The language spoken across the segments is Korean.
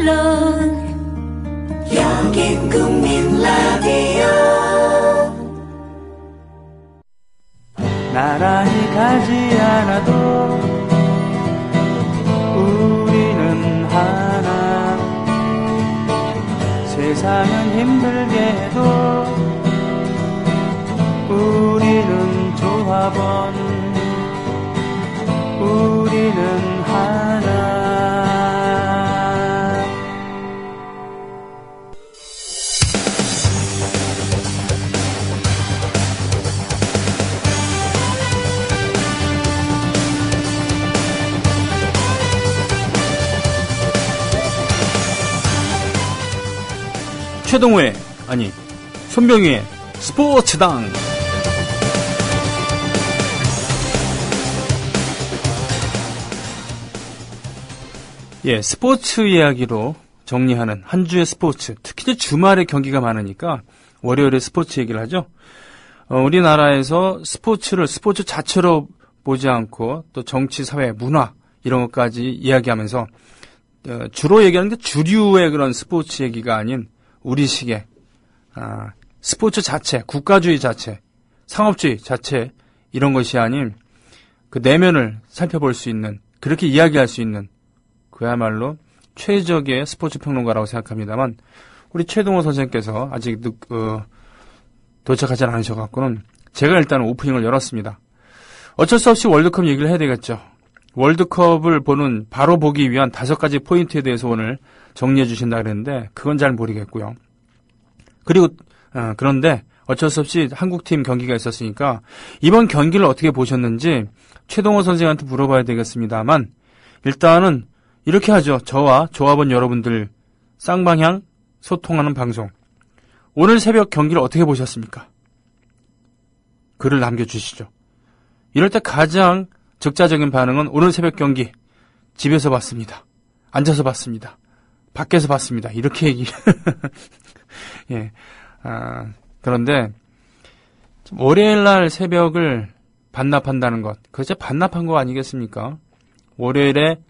물론 여긴 국민 라디오. 나란히 가지 않아도 우리는 하나. 세상은 힘들게 해도 우리는 조합원. 우리는 하나. 최동호의, 아니 손병희의 스포츠당. 예, 스포츠 이야기로 정리하는 한 주의 스포츠. 특히 주말에 경기가 많으니까 월요일에 스포츠 얘기를 하죠. 우리나라에서 스포츠를 스포츠 자체로 보지 않고 또 정치, 사회, 문화 이런 것까지 이야기하면서 주로 얘기하는 게 주류의 그런 스포츠 얘기가 아닌 우리식의 스포츠 자체, 국가주의 자체, 상업주의 자체 이런 것이 아닌 그 내면을 살펴볼 수 있는, 그렇게 이야기할 수 있는 그야말로 최적의 스포츠 평론가라고 생각합니다만, 우리 최동호 선생님께서 아직 도착하지 않으셔갖고는 제가 일단 오프닝을 열었습니다. 어쩔 수 없이 월드컵 얘기를 해야 되겠죠. 월드컵을 바로 보기 위한 5가지 포인트에 대해서 오늘 정리해 주신다 그랬는데 그건 잘 모르겠고요. 그리고 그런데 어쩔 수 없이 한국팀 경기가 있었으니까 이번 경기를 어떻게 보셨는지 최동호 선생한테 물어봐야 되겠습니다만, 일단은 이렇게 하죠. 저와 조합원 여러분들 쌍방향 소통하는 방송. 오늘 새벽 경기를 어떻게 보셨습니까? 글을 남겨주시죠. 이럴 때 가장 적자적인 반응은 오늘 새벽 경기 집에서 봤습니다. 앉아서 봤습니다. 밖에서 봤습니다. 이렇게 얘기. 예. 그런데 월요일날 새벽을 반납한다는 것, 그거 진짜 반납한 거 아니겠습니까? 월요일에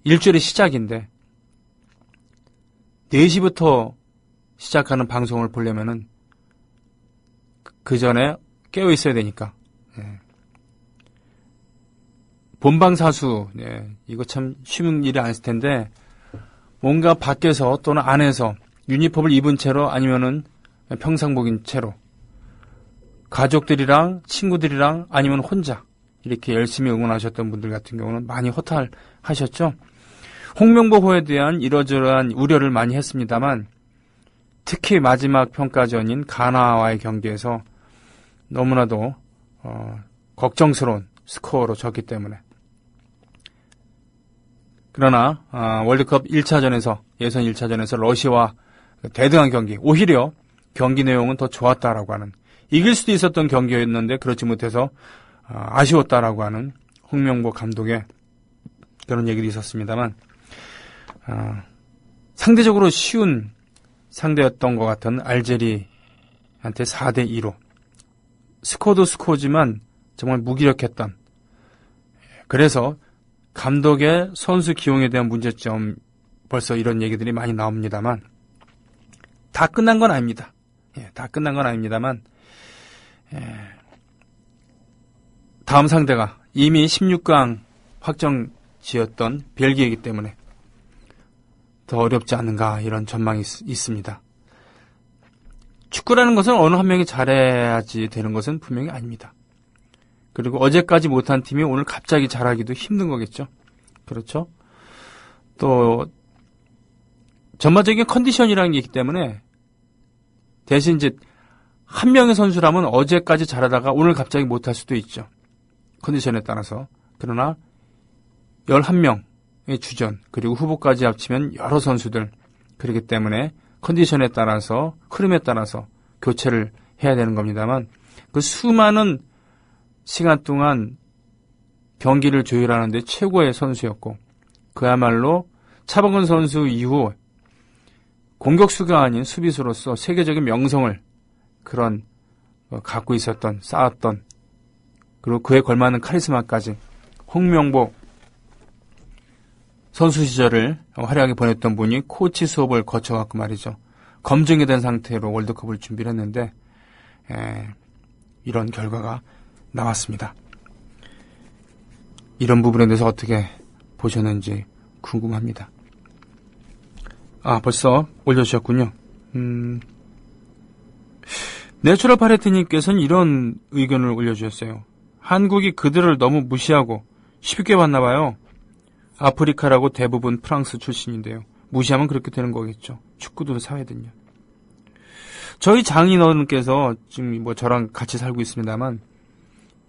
일주일의 시작인데 4시부터 시작하는 방송을 보려면은 그 전에 깨어 있어야 되니까. 예. 본방사수, 예, 이거 참 쉬운 일이 아닐 텐데 뭔가 밖에서 또는 안에서 유니폼을 입은 채로 아니면은 평상복인 채로 가족들이랑 친구들이랑 아니면 혼자 이렇게 열심히 응원하셨던 분들 같은 경우는 많이 허탈하셨죠. 홍명보호에 대한 이러저러한 우려를 많이 했습니다만 특히 마지막 평가전인 가나와의 경기에서 너무나도 걱정스러운 스코어로 졌기 때문에. 그러나 월드컵 1차전에서 예선 1차전에서 러시아와 대등한 경기, 오히려 경기 내용은 더 좋았다라고 하는, 이길 수도 있었던 경기였는데 그렇지 못해서 아쉬웠다라고 하는 홍명보 감독의 그런 얘기도 있었습니다만, 상대적으로 쉬운 상대였던 것 같은 알제리한테 4대2로 스코어도 스코어지만 정말 무기력했던, 그래서 감독의 선수 기용에 대한 문제점, 벌써 이런 얘기들이 많이 나옵니다만 다 끝난 건 아닙니다. 예, 다 끝난 건 아닙니다만 다음 상대가 이미 16강 확정 지었던 벨기에이기 때문에 더 어렵지 않은가, 이런 전망이 있습니다. 축구라는 것은 어느 한 명이 잘해야지 되는 것은 분명히 아닙니다. 그리고 어제까지 못한 팀이 오늘 갑자기 잘하기도 힘든 거겠죠. 그렇죠? 또 전반적인 컨디션이라는 게 있기 때문에 대신 이제 한 명의 선수라면 어제까지 잘하다가 오늘 갑자기 못할 수도 있죠. 컨디션에 따라서. 그러나 11명의 주전 그리고 후보까지 합치면 여러 선수들, 그렇기 때문에 컨디션에 따라서, 흐름에 따라서 교체를 해야 되는 겁니다만, 그 수많은 시간 동안 경기를 조율하는데 최고의 선수였고, 그야말로 차범근 선수 이후 공격수가 아닌 수비수로서 세계적인 명성을 갖고 있었던, 쌓았던, 그리고 그에 걸맞는 카리스마까지 홍명보 선수 시절을 화려하게 보냈던 분이 코치 수업을 거쳐갖고 말이죠. 검증이 된 상태로 월드컵을 준비를 했는데 이런 결과가 나왔습니다. 이런 부분에 대해서 어떻게 보셨는지 궁금합니다. 벌써 올려주셨군요. 내추럴 파레트님께서는 이런 의견을 올려주셨어요. 한국이 그들을 너무 무시하고 쉽게 봤나봐요. 아프리카라고 대부분 프랑스 출신인데요. 무시하면 그렇게 되는 거겠죠. 축구도 사회든요. 저희 장인어른께서 지금 저랑 같이 살고 있습니다만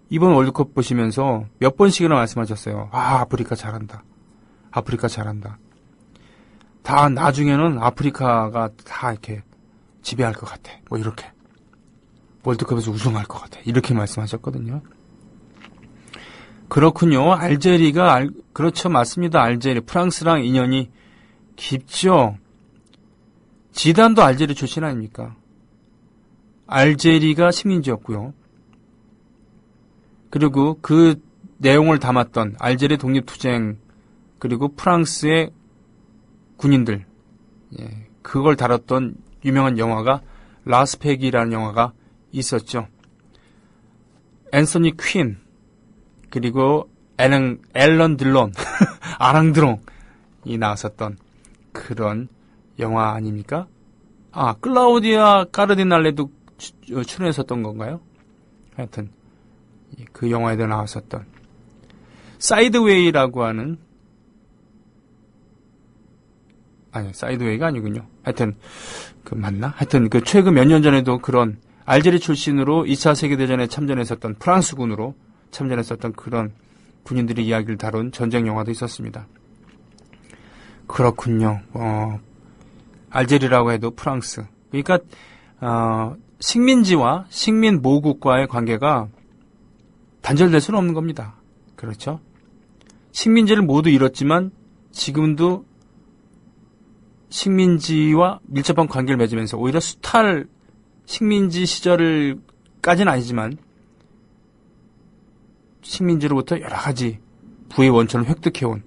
이번 월드컵 보시면서 몇 번씩이나 말씀하셨어요. 아프리카 잘한다. 아프리카 잘한다. 다 나중에는 아프리카가 다 이렇게 지배할 것 같아. 이렇게. 월드컵에서 우승할 것 같아. 이렇게 말씀하셨거든요. 그렇군요. 알제리가, 그렇죠. 맞습니다. 알제리. 프랑스랑 인연이 깊죠. 지단도 알제리 출신 아닙니까? 알제리가 식민지였고요. 그리고 그 내용을 담았던 알제리 독립투쟁, 그리고 프랑스의 군인들, 그걸 다뤘던 유명한 영화가 라스펙이라는 영화가 있었죠. 앤서니 퀸, 그리고 앨런 딜론, 아랑드롱이 나왔었던 그런 영화 아닙니까? 클라우디아 까르디날레도 출연했었던 건가요? 하여튼 그 영화에도 나왔었던 사이드웨이라고 하는, 사이드웨이가 아니군요. 하여튼 맞나? 하여튼 최근 몇 년 전에도 그런 알제리 출신으로 2차 세계대전에 참전했었던 프랑스군으로 참전했었던 그런 군인들의 이야기를 다룬 전쟁 영화도 있었습니다. 그렇군요. 알제리라고 해도 프랑스. 그러니까 식민지와 식민 모국과의 관계가 단절될 수는 없는 겁니다. 그렇죠? 식민지를 모두 잃었지만 지금도 식민지와 밀접한 관계를 맺으면서 오히려 수탈 식민지 시절까지는 아니지만 식민지로부터 여러 가지 부의 원천을 획득해온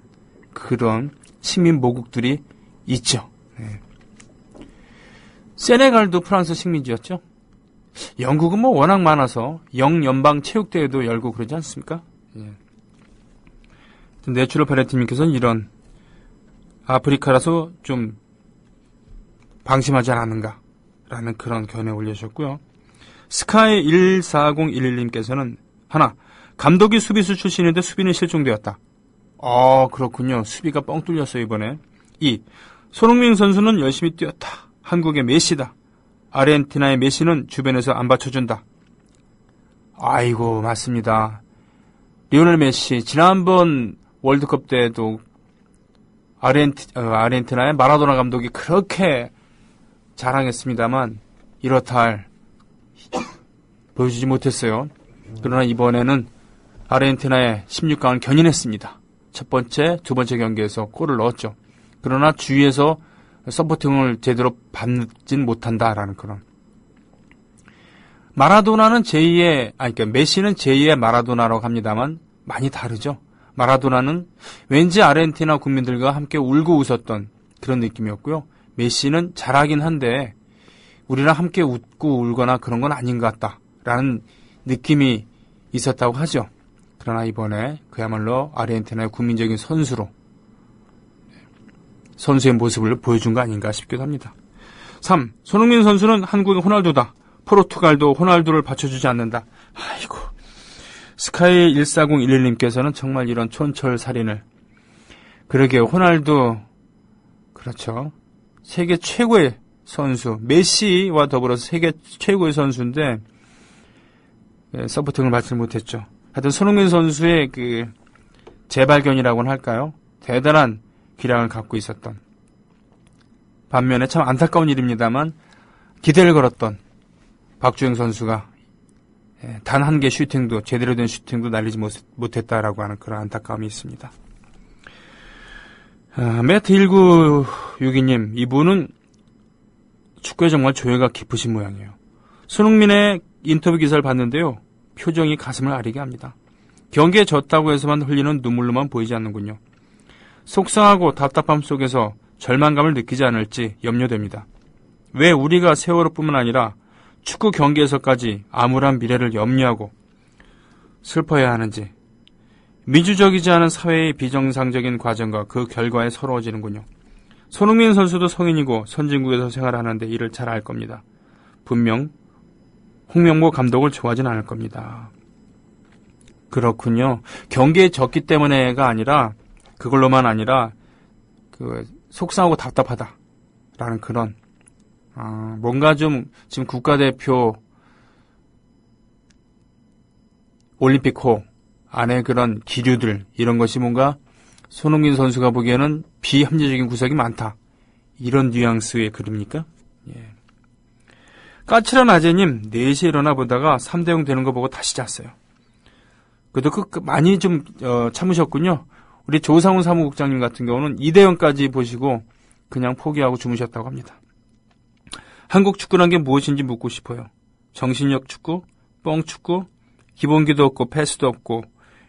그런 식민 모국들이 있죠. 세네갈도 프랑스 식민지였죠. 영국은 워낙 많아서 영연방체육대회도 열고 그러지 않습니까? 내추럴 파레트님께서는 이런 아프리카라서 좀 방심하지 않았는가라는 그런 견해 올려주셨고요. 스카이 14011님께서는 하나, 감독이 수비수 출신인데 수비는 실종되었다. 그렇군요. 수비가 뻥 뚫렸어요, 이번에. 2. 손흥민 선수는 열심히 뛰었다. 한국의 메시다. 아르헨티나의 메시는 주변에서 안 받쳐준다. 아이고, 맞습니다. 리오넬 메시, 지난번 월드컵 때도 아르헨티나의 마라도나 감독이 그렇게 자랑했습니다만 이렇다 할 보여주지 못했어요. 그러나 이번에는 아르헨티나의 16강을 견인했습니다. 첫 번째, 두 번째 경기에서 골을 넣었죠. 그러나 주위에서 서포팅을 제대로 받진 못한다라는 그런. 마라도나는 그러니까 메시는 제2의 마라도나라고 합니다만 많이 다르죠. 마라도나는 왠지 아르헨티나 국민들과 함께 울고 웃었던 그런 느낌이었고요. 메시는 잘하긴 한데 우리랑 함께 웃고 울거나 그런 건 아닌 것 같다라는 느낌이 있었다고 하죠. 그러나 이번에 그야말로 아르헨티나의 국민적인 선수로 선수의 모습을 보여준 거 아닌가 싶기도 합니다. 3. 손흥민 선수는 한국의 호날두다. 포르투갈도 호날두를 받쳐주지 않는다. 아이고. 스카이 14011님께서는 정말 이런 촌철살인을. 그러게요. 호날두, 그렇죠. 세계 최고의 선수, 메시와 더불어서 세계 최고의 선수인데 서포팅을 받지 못했죠. 하여튼 손흥민 선수의 그 재발견이라고는 할까요? 대단한 기량을 갖고 있었던, 반면에 참 안타까운 일입니다만 기대를 걸었던 박주영 선수가 단 한 개 슈팅도, 제대로 된 슈팅도 날리지 못했다라고 하는 그런 안타까움이 있습니다. 매트 1962님, 이분은 축구에 정말 조예가 깊으신 모양이에요. 손흥민의 인터뷰 기사를 봤는데요. 표정이 가슴을 아리게 합니다. 경기에 졌다고 해서만 흘리는 눈물로만 보이지 않는군요. 속상하고 답답함 속에서 절망감을 느끼지 않을지 염려됩니다. 왜 우리가 세월호뿐만 아니라 축구 경기에서까지 암울한 미래를 염려하고 슬퍼해야 하는지 민주적이지 않은 사회의 비정상적인 과정과 그 결과에 서러워지는군요. 손흥민 선수도 성인이고 선진국에서 생활하는데 이를 잘 알 겁니다. 분명 홍명보 감독을 좋아하진 않을 겁니다. 그렇군요. 경기에 졌기 때문에가 아니라 그걸로만 아니라 속상하고 답답하다라는 그런 뭔가 좀 지금 국가대표 올림픽호 안에 그런 기류들 이런 것이 뭔가 손흥민 선수가 보기에는 비합리적인 구석이 많다. 이런 뉘앙스의 글입니까? 예. 까칠한 아재님 4시에 일어나 보다가 3대0 되는 거 보고 다시 잤어요. 그래도 많이 좀 참으셨군요. 우리 조상훈 사무국장님 같은 경우는 2대0까지 보시고 그냥 포기하고 주무셨다고 합니다. 한국 축구란 게 무엇인지 묻고 싶어요. 정신력 축구, 뻥축구, 기본기도 없고 패스도 없고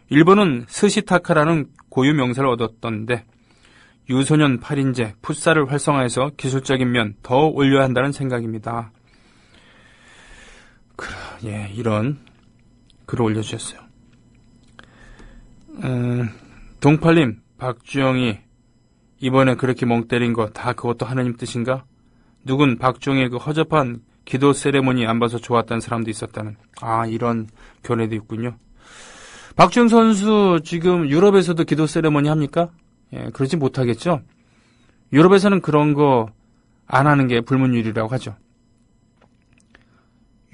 일본은 스시타카라는 고유 명사를 얻었던데 유소년 8인제 풋살을 활성화해서 기술적인 면 더 올려야 한다는 생각입니다. 예, 이런 글을 올려주셨어요. 동팔님, 박주영이 이번에 그렇게 멍 때린 거 다 그것도 하느님 뜻인가? 누군 박주영의 그 허접한 기도 세레모니 안 봐서 좋았다는 사람도 있었다는 이런 견해도 있군요. 박주영 선수 지금 유럽에서도 기도 세레모니 합니까? 예, 그러지 못하겠죠. 유럽에서는 그런 거 안 하는 게 불문율이라고 하죠.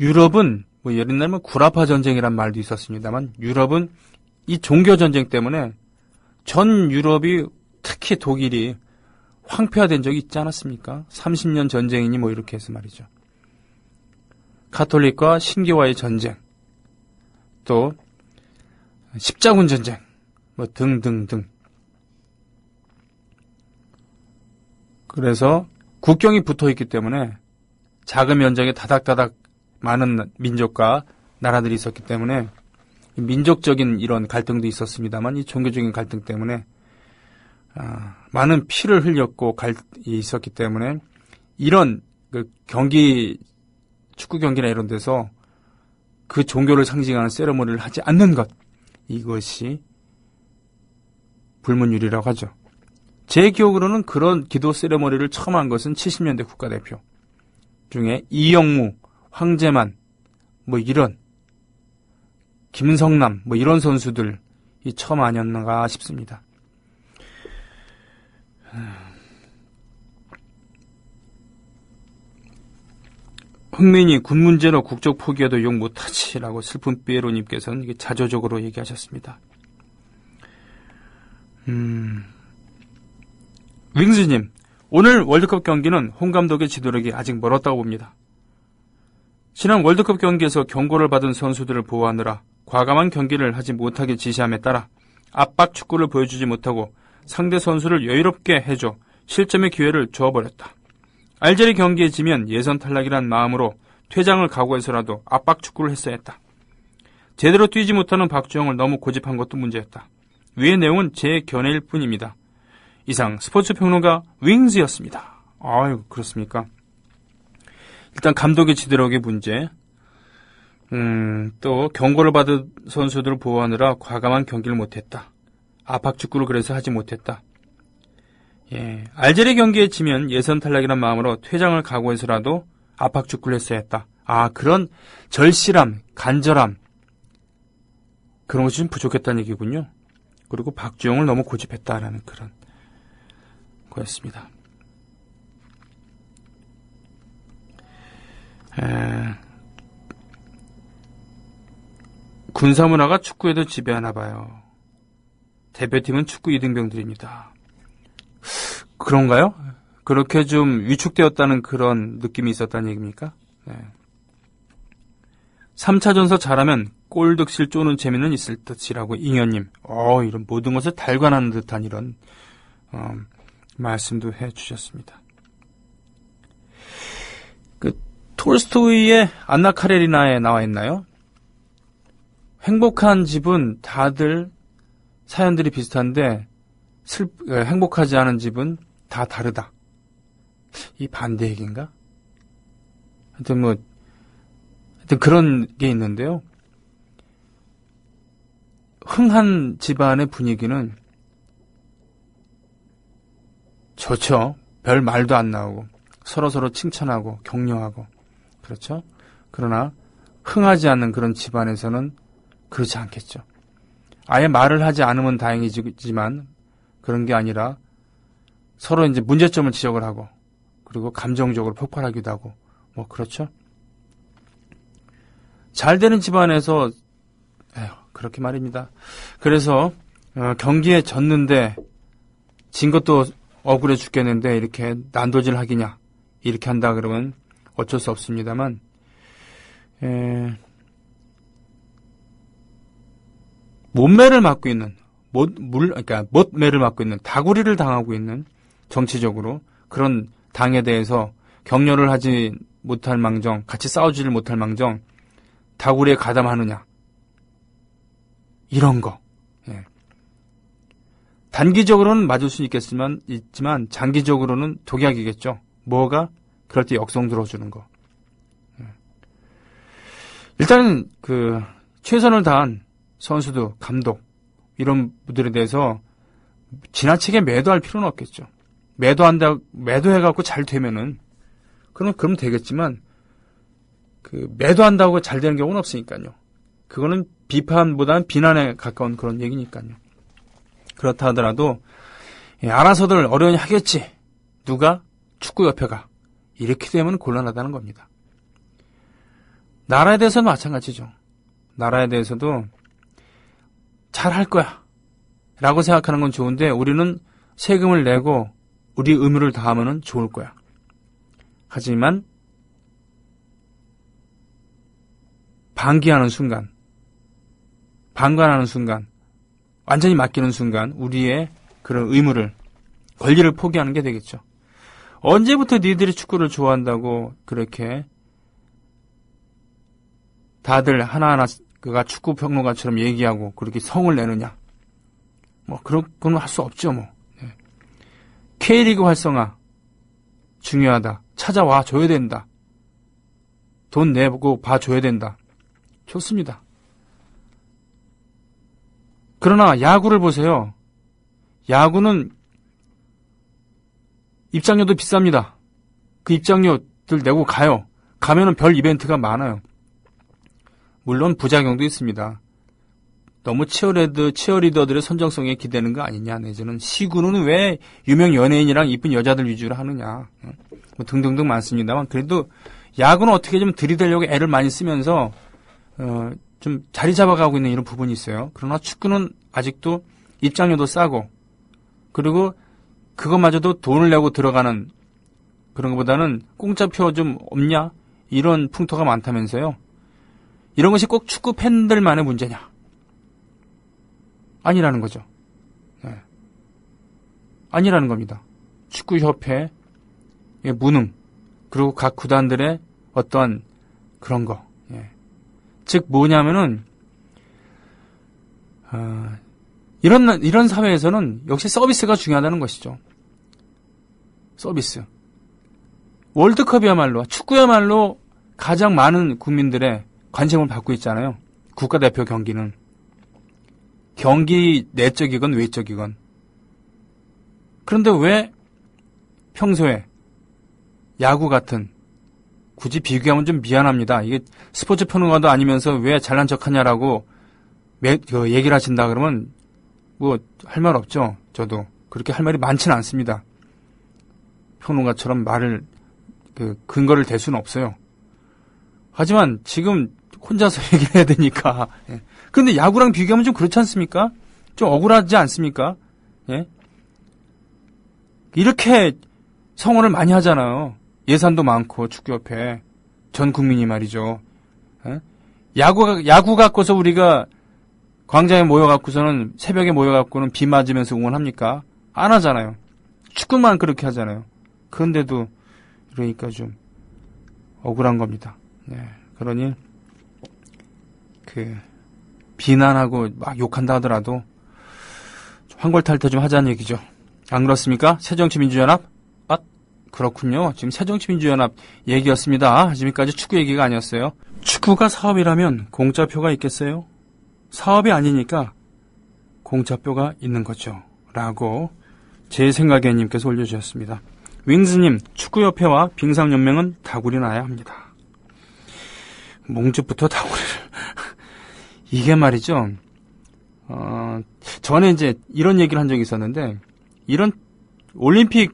유럽은 뭐 예를 들면 구라파 전쟁이란 말도 있었습니다만 유럽은 이 종교 전쟁 때문에 전 유럽이 특히 독일이 황폐화된 적이 있지 않았습니까? 30년 전쟁이니 뭐 이렇게 해서 말이죠. 가톨릭과 신교와의 전쟁, 또 십자군 전쟁, 뭐 등등등. 그래서 국경이 붙어있기 때문에 작은 면적에 다닥다닥 많은 민족과 나라들이 있었기 때문에 민족적인 이런 갈등도 있었습니다만 이 종교적인 갈등 때문에 많은 피를 흘렸고 있었기 때문에 이런 경기 축구 경기나 이런 데서 그 종교를 상징하는 세레모니를 하지 않는 것, 이것이 불문율이라고 하죠. 제 기억으로는 그런 기도 세레모니를 처음 한 것은 70년대 국가대표 중에 이영무, 황재만, 뭐 이런 김성남, 뭐 이런 선수들이 처음 아니었는가 싶습니다. 흥민이 군 문제로 국적 포기해도 욕 못하지라고 슬픈 삐에로님께서는 이게 자조적으로 얘기하셨습니다. 윙즈님, 오늘 월드컵 경기는 홍 감독의 지도력이 아직 멀었다고 봅니다. 지난 월드컵 경기에서 경고를 받은 선수들을 보호하느라 과감한 경기를 하지 못하게 지시함에 따라 압박 축구를 보여주지 못하고 상대 선수를 여유롭게 해줘 실점의 기회를 줘버렸다. 알제리 경기에 지면 예선 탈락이란 마음으로 퇴장을 각오해서라도 압박 축구를 했어야 했다. 제대로 뛰지 못하는 박주영을 너무 고집한 것도 문제였다. 위의 내용은 제 견해일 뿐입니다. 이상 스포츠평론가 윙즈였습니다. 아유, 그렇습니까? 일단 감독의 지도력의 문제, 또 경고를 받은 선수들을 보호하느라 과감한 경기를 못했다. 압박 축구를 그래서 하지 못했다. 예, 알제리 경기에 지면 예선 탈락이란 마음으로 퇴장을 각오해서라도 압박 축구를 했어야 했다. 그런 절실함, 간절함, 그런 것이 좀 부족했다는 얘기군요. 그리고 박주영을 너무 고집했다라는 그런 거였습니다. 군사문화가 축구에도 지배하나 봐요. 대표팀은 축구 2등병들입니다. 그런가요? 그렇게 좀 위축되었다는 그런 느낌이 있었다는 얘기입니까? 네. 3차전서 잘하면 골 득실 쪼는 재미는 있을 듯이라고 잉여님. 이런 모든 것을 달관하는 듯한 이런 말씀도 해주셨습니다. 톨스토이의 안나 카레리나에 나와 있나요? 행복한 집은 다들 사연들이 비슷한데 행복하지 않은 집은 다 다르다. 이 반대 얘기인가? 하여튼 그런 게 있는데요. 흥한 집안의 분위기는 좋죠. 별 말도 안 나오고 서로서로 칭찬하고 격려하고 그렇죠. 그러나 흥하지 않는 그런 집안에서는 그렇지 않겠죠. 아예 말을 하지 않으면 다행이지만 그런 게 아니라 서로 이제 문제점을 지적을 하고 그리고 감정적으로 폭발하기도 하고 그렇죠. 잘 되는 집안에서 그렇게 말입니다. 그래서 경기에 졌는데 진 것도 억울해 죽겠는데 이렇게 난도질 하기냐 이렇게 한다 그러면 어쩔 수 없습니다만 못매를 맞고 있는 못매를 맞고 있는 다구리를 당하고 있는 정치적으로 그런 당에 대해서 격려를 하지 못할 망정 같이 싸우지를 못할 망정 다구리에 가담하느냐 이런 거 단기적으로는 맞을 수 있지만 장기적으로는 독약이겠죠. 뭐가? 그럴 때 역성 들어주는 거. 일단은 최선을 다한 선수도 감독 이런 분들에 대해서 지나치게 매도할 필요는 없겠죠. 매도해갖고 잘 되면은 그럼 되겠지만 매도한다고 잘 되는 경우는 없으니까요. 그거는 비판보다는 비난에 가까운 그런 얘기니까요. 그렇다 하더라도 알아서들 어려우니 하겠지. 누가? 축구협회가. 이렇게 되면 곤란하다는 겁니다. 나라에 대해서는 마찬가지죠. 나라에 대해서도 잘할 거야 라고 생각하는 건 좋은데 우리는 세금을 내고 우리 의무를 다하면 좋을 거야. 하지만 방관하는 순간 완전히 맡기는 순간 우리의 그런 의무를 권리를 포기하는 게 되겠죠. 언제부터 니들이 축구를 좋아한다고 그렇게 다들 하나하나가 축구 평론가처럼 얘기하고 그렇게 성을 내느냐. 그런 건 할 수 없죠. K리그 활성화 중요하다. 찾아와 줘야 된다. 돈 내고 봐줘야 된다. 좋습니다. 그러나 야구를 보세요. 야구는 입장료도 비쌉니다. 그 입장료들 내고 가요. 가면은 별 이벤트가 많아요. 물론 부작용도 있습니다. 너무 치어리더들의 선정성에 기대는 거 아니냐. 내지는 시구는 왜 유명 연예인이랑 이쁜 여자들 위주로 하느냐. 등등등 많습니다만 그래도 야구는 어떻게 좀 들이대려고 애를 많이 쓰면서 좀 자리 잡아가고 있는 이런 부분이 있어요. 그러나 축구는 아직도 입장료도 싸고 그리고 그것마저도 돈을 내고 들어가는 그런 것보다는 공짜표 좀 없냐? 이런 풍토가 많다면서요. 이런 것이 꼭 축구 팬들만의 문제냐? 아니라는 거죠. 아니라는 겁니다. 축구협회의 무능 그리고 각 구단들의 어떠한 그런 거. 즉 뭐냐면은 이런 사회에서는 역시 서비스가 중요하다는 것이죠. 서비스. 월드컵이야말로 축구야말로 가장 많은 국민들의 관심을 받고 있잖아요. 국가대표 경기는. 경기 내적이건 외적이건. 그런데 왜 평소에 야구 같은 굳이 비교하면 좀 미안합니다. 이게 스포츠 평론가도 아니면서 왜 잘난 척하냐라고 얘기를 하신다 그러면 할 말 없죠. 저도 그렇게 할 말이 많지는 않습니다. 평론가처럼 말을 근거를 댈 수는 없어요. 하지만 지금 혼자서 얘기를 해야 되니까. 그런데 야구랑 비교하면 좀 그렇지 않습니까? 좀 억울하지 않습니까? 이렇게 성원을 많이 하잖아요. 예산도 많고 축구협회 전 국민이 말이죠. 야구 갖고서 우리가 광장에 모여갖고서는 새벽에 모여갖고는 비 맞으면서 응원합니까? 안 하잖아요. 축구만 그렇게 하잖아요. 그런데도 그러니까 좀 억울한 겁니다. 그러니 비난하고 막 욕한다 하더라도 좀 환골탈태 좀 하자는 얘기죠. 안 그렇습니까? 새정치민주연합? 아, 그렇군요. 지금 새정치민주연합 얘기였습니다. 지금까지 축구 얘기가 아니었어요. 축구가 사업이라면 공짜표가 있겠어요? 사업이 아니니까 공짜표가 있는 거죠. 라고 제 생각에 님께서 올려주셨습니다. 윙스님, 축구협회와 빙상연맹은 다구리 나야 합니다. 몽주부터 다구리를. 이게 말이죠. 전에 이제 이런 얘기를 한 적이 있었는데, 이런 올림픽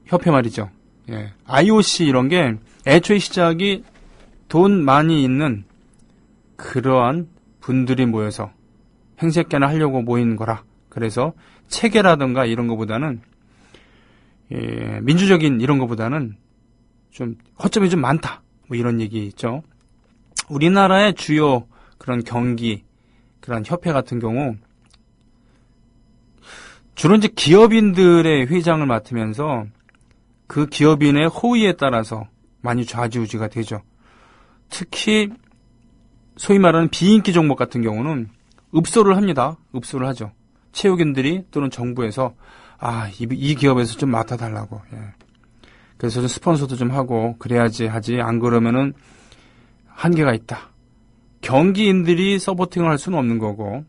협회 말이죠. 예, IOC 이런 게 애초에 시작이 돈 많이 있는 그러한 분들이 모여서 행색계나 하려고 모인 거라. 그래서 체계라든가 이런 거보다는 민주적인 이런 거보다는 좀 허점이 좀 많다. 뭐 이런 얘기 있죠. 우리나라의 주요 그런 경기, 그런 협회 같은 경우 주로 이제 기업인들의 회장을 맡으면서 그 기업인의 호의에 따라서 많이 좌지우지가 되죠. 특히 소위 말하는 비인기 종목 같은 경우는 읍소를 합니다. 읍소를 하죠. 체육인들이 또는 정부에서 이 기업에서 좀 맡아달라고. 예. 그래서 좀 스폰서도 좀 하고 그래야지 하지. 안 그러면은 한계가 있다. 경기인들이 서포팅을 할 수는 없는 거고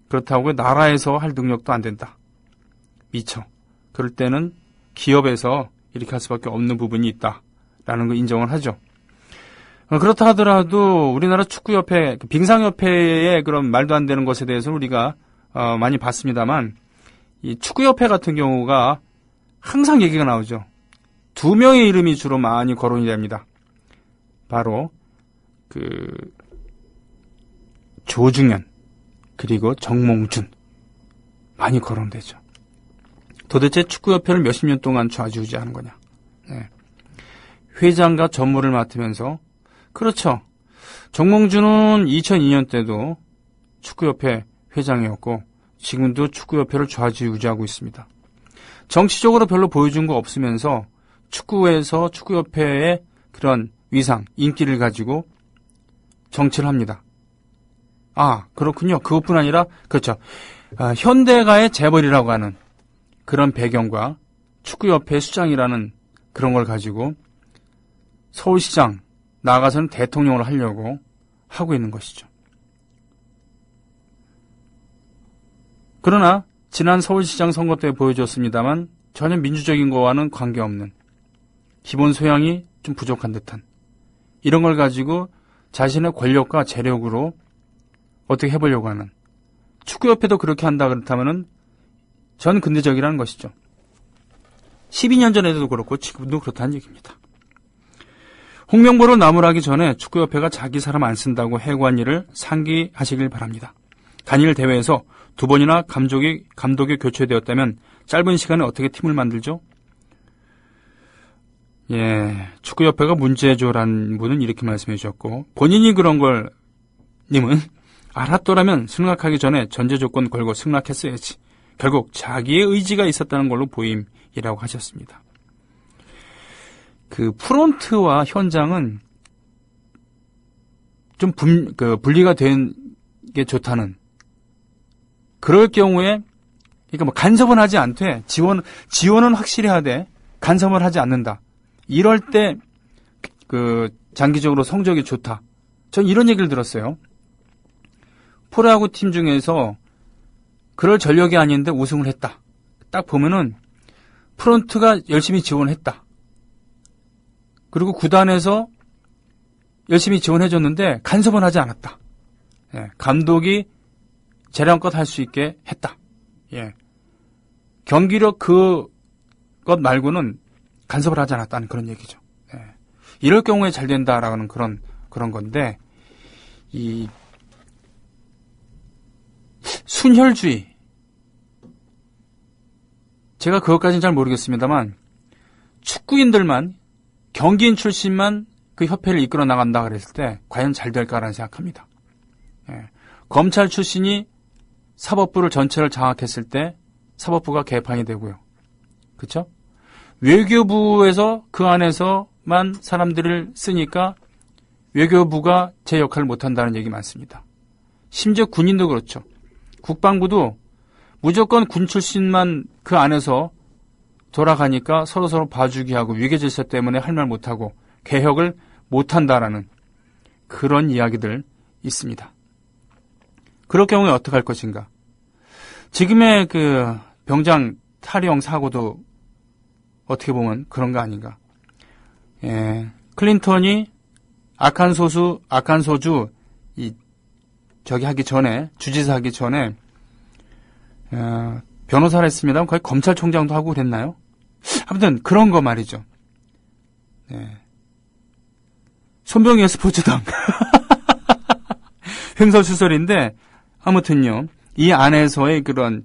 그렇다고 나라에서 할 능력도 안 된다. 미쳐. 그럴 때는 기업에서 이렇게 할 수밖에 없는 부분이 있다라는 걸 인정을 하죠. 그렇다 하더라도 우리나라 축구협회, 빙상협회의 그런 말도 안 되는 것에 대해서 우리가 많이 봤습니다만 이 축구협회 같은 경우가 항상 얘기가 나오죠. 두 명의 이름이 주로 많이 거론이 됩니다. 바로 조중현 그리고 정몽준 많이 거론되죠. 도대체 축구협회를 몇십 년 동안 좌지우지하는 거냐. 네. 회장과 전무를 맡으면서 그렇죠. 정몽준은 2002년 때도 축구협회 회장이었고 지금도 축구협회를 좌지우지하고 있습니다. 정치적으로 별로 보여준 거 없으면서 축구에서 축구협회의 그런 위상, 인기를 가지고 정치를 합니다. 그렇군요. 그것뿐 아니라 그렇죠. 현대가의 재벌이라고 하는 그런 배경과 축구협회 수장이라는 그런 걸 가지고 서울시장 나아가서는 대통령을 하려고 하고 있는 것이죠. 그러나 지난 서울시장 선거 때 보여줬습니다만 전혀 민주적인 거와는 관계없는 기본 소양이 좀 부족한 듯한 이런 걸 가지고 자신의 권력과 재력으로 어떻게 해보려고 하는 축구협회도 그렇게 한다 그렇다면은 전 근대적이라는 것이죠. 12년 전에도 그렇고 지금도 그렇다는 얘기입니다. 홍명보로 나무라기 전에 축구협회가 자기 사람 안 쓴다고 해고한 일을 상기하시길 바랍니다. 단일 대회에서 두 번이나 감독이 교체되었다면 짧은 시간에 어떻게 팀을 만들죠? 예, 축구협회가 문제죠라는 분은 이렇게 말씀해 주셨고 본인이 그런 걸 님은 알았더라면 승낙하기 전에 전제 조건 걸고 승낙했어야지. 결국 자기의 의지가 있었다는 걸로 보임이라고 하셨습니다. 그 프론트와 현장은 좀 분리가 된 게 좋다는 그럴 경우에 그러니까 뭐 간섭은 하지 않되 지원은 확실히 하되 간섭을 하지 않는다. 이럴 때 그 장기적으로 성적이 좋다. 전 이런 얘기를 들었어요. 프로야구 팀 중에서 그럴 전력이 아닌데 우승을 했다. 딱 보면은 프론트가 열심히 지원했다. 그리고 구단에서 열심히 지원해줬는데 간섭은 하지 않았다. 예, 감독이 재량껏 할 수 있게 했다. 예, 경기력 그것 말고는 간섭을 하지 않았다는 그런 얘기죠. 예, 이럴 경우에 잘 된다라는 그런 건데 이 순혈주의 제가 그것까지는 잘 모르겠습니다만 축구인들만 경기인 출신만 그 협회를 이끌어 나간다 그랬을 때 과연 잘 될까라는 생각합니다. 예. 검찰 출신이 사법부를 전체를 장악했을 때 사법부가 개판이 되고요. 그렇죠? 외교부에서 그 안에서만 사람들을 쓰니까 외교부가 제 역할을 못한다는 얘기 많습니다. 심지어 군인도 그렇죠. 국방부도 무조건 군 출신만 그 안에서 돌아가니까 서로서로 봐주기 하고 위계질서 때문에 할 말 못하고 개혁을 못한다라는 그런 이야기들 있습니다. 그럴 경우에 어떻게 할 것인가? 지금의 그 병장 탈영 사고도 어떻게 보면 그런 거 아닌가? 예, 클린턴이 아칸소주 하기 전에 주지사 하기 전에 변호사를 했습니다. 거의 검찰총장도 하고 그랬나요? 아무튼 그런 거 말이죠. 네. 손병희의 스포츠당 횡설수설인데 아무튼요. 이 안에서의 그런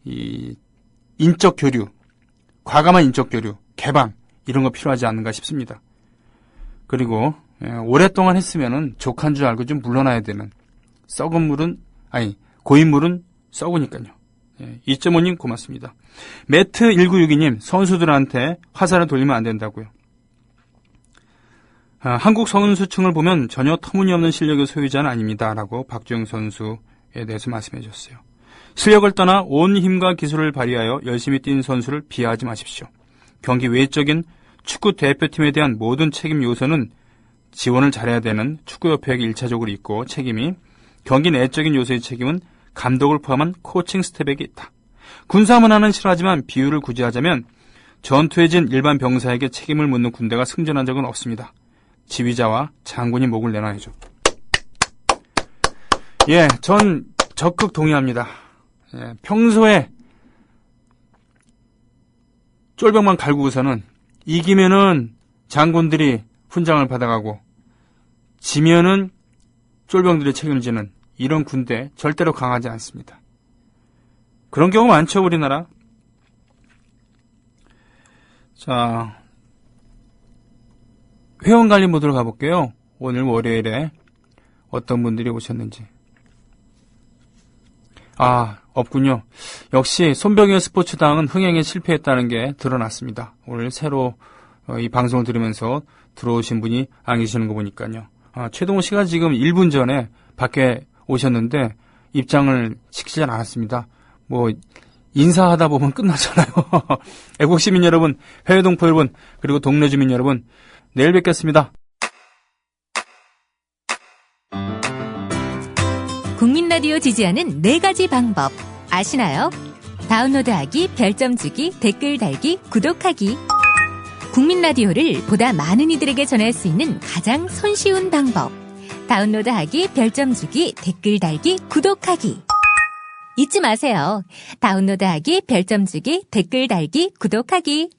이 인적 교류, 과감한 인적 교류, 개방 이런 거 필요하지 않는가 싶습니다. 그리고 오랫동안 했으면은 족한 줄 알고 좀 물러나야 되는 고인물은 썩으니까요. 2.5님 고맙습니다. 매트1962님 선수들한테 화살을 돌리면 안 된다고요. 한국 선수층을 보면 전혀 터무니없는 실력의 소유자는 아닙니다. 라고 박주영 선수에 대해서 말씀해 주셨어요. 실력을 떠나 온 힘과 기술을 발휘하여 열심히 뛴 선수를 비하하지 마십시오. 경기 외적인 축구 대표팀에 대한 모든 책임 요소는 지원을 잘해야 되는 축구협회에게 1차적으로 있고 책임이 경기 내적인 요소의 책임은 감독을 포함한 코칭 스텝에게 있다. 군사 문화는 싫어하지만 비유를 굳이 하자면 전투에 진 일반 병사에게 책임을 묻는 군대가 승전한 적은 없습니다. 지휘자와 장군이 목을 내놔야죠. 예, 전 적극 동의합니다. 예, 평소에 쫄병만 갈구고서는 이기면은 장군들이 훈장을 받아가고 지면은 쫄병들이 책임을 지는 이런 군대 절대로 강하지 않습니다. 그런 경우 많죠, 우리나라. 자, 회원관리 모드로 가볼게요. 오늘 월요일에 어떤 분들이 오셨는지. 없군요. 역시 손병희 스포츠당은 흥행에 실패했다는 게 드러났습니다. 오늘 새로 이 방송을 들으면서 들어오신 분이 안 계시는 거 보니까요. 최동호 씨가 지금 1분 전에 밖에 오셨는데 입장을 시키지 않았습니다. 인사하다 보면 끝나잖아요. 애국시민 여러분, 해외동포 여러분, 그리고 동네 주민 여러분, 내일 뵙겠습니다. 국민라디오 지지하는 4가지 방법 아시나요? 다운로드하기, 별점 주기, 댓글 달기, 구독하기. 국민라디오를 보다 많은 이들에게 전할 수 있는 가장 손쉬운 방법. 다운로드하기, 별점 주기, 댓글 달기, 구독하기. 잊지 마세요. 다운로드하기, 별점 주기, 댓글 달기, 구독하기.